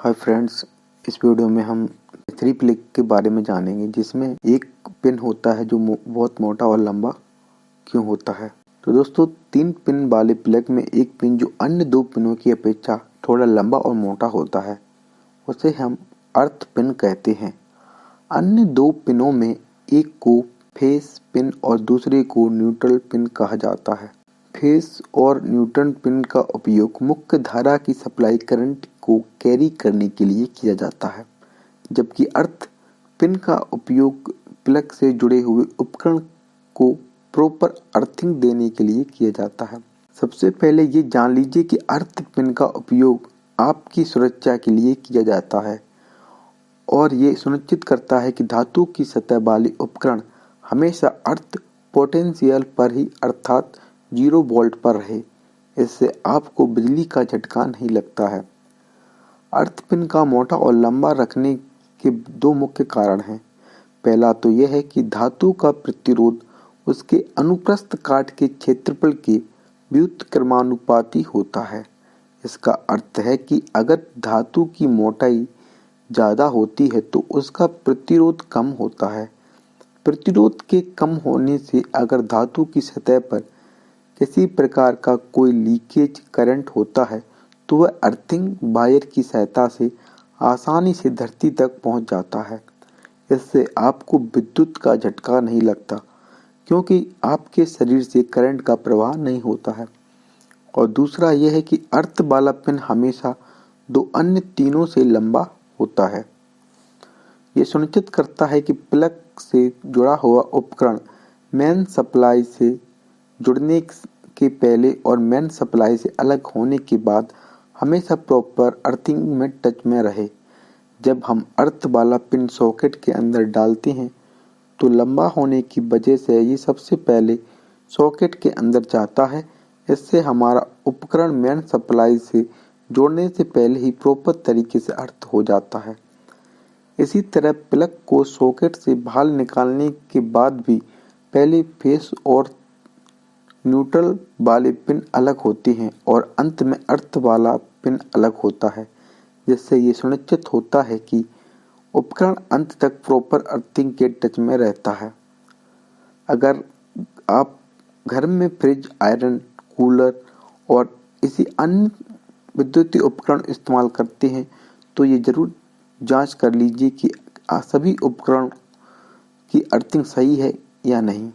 Hi friends, इस video में हम 3 प्लग के बारे में जानेंगे जिसमें एक पिन होता है जो बहुत मोटा और लंबा क्यों होता है। तो दोस्तों 3 पिन वाले प्लग में एक पिन जो अन्य 2 पिनों की अपेक्षा थोड़ा लंबा और मोटा होता है उसे हम अर्थ पिन कहते हैं। अन्य 2 पिनों में एक को फेस पिन और दूसरे को न्यूट्रल पिन कहा जाता है। फेस और न्यूट्रल पिन का उपयोग मुख्य धारा की सप्लाई करंट को कैरी करने के लिए किया जाता है, जबकि अर्थ पिन का उपयोग प्लग से जुड़े हुए उपकरण को प्रॉपर अर्थिंग देने के लिए किया जाता है। सबसे पहले ये जान लीजिए कि अर्थ पिन का उपयोग आपकी सुरक्षा के लिए किया जाता है और ये सुनिश्चित करता है कि धातु की सतह वाले उपकरण हमेशा अर्थ पोटेंशियल पर ही अर्थात 0 वोल्ट पर रहे। इससे आपको बिजली का झटका नहीं लगता है। अर्थ पिन का मोटा और लंबा रखने के 2 मुख्य कारण हैं। पहला तो यह है कि धातु का प्रतिरोध उसके अनुप्रस्थ काट के क्षेत्रफल के व्युत्क्रमानुपाती होता है। इसका अर्थ है कि अगर धातु की मोटाई ज़्यादा होती है तो उसका प्रतिरोध कम होता है। प्रतिरोध के कम होने से अगर धातु की सतह पर किसी प्रकार का कोई लीकेज करंट होता है तो वह अर्थिंग वायर की सहायता से आसानी से धरती तक पहुंच जाता है। इससे आपको विद्युत का झटका नहीं लगता क्योंकि आपके शरीर से करंट का प्रवाह नहीं होता है। और दूसरा यह है कि अर्थ वाला पिन हमेशा 2 अन्य तीनों से लंबा होता है। यह सुनिश्चित करता है कि प्लग से जुड़ा हुआ उपकरण मेन सप्लाई से जुड़ने के पहले और मेन सप्लाई से अलग होने के बाद हमेशा प्रॉपर अर्थिंग में टच में रहे। जब हम अर्थ वाला पिन सॉकेट के अंदर डालते हैं तो लंबा होने की वजह से ये सबसे पहले सॉकेट के अंदर जाता है। इससे हमारा उपकरण मेन सप्लाई से जोड़ने से पहले ही प्रॉपर तरीके से अर्थ हो जाता है। इसी तरह प्लग को सॉकेट से बाहर निकालने के बाद भी पहले फेस और न्यूट्रल वाले पिन अलग होते हैं और अंत में अर्थ वाला पिन अलग होता है, जिससे ये सुनिश्चित होता है कि उपकरण अंत तक प्रॉपर अर्थिंग के टच में रहता है। अगर आप घर में फ्रिज, आयरन, कूलर और इसी अन्य विद्युतीय उपकरण इस्तेमाल करते हैं तो ये ज़रूर जांच कर लीजिए कि सभी उपकरण की अर्थिंग सही है या नहीं।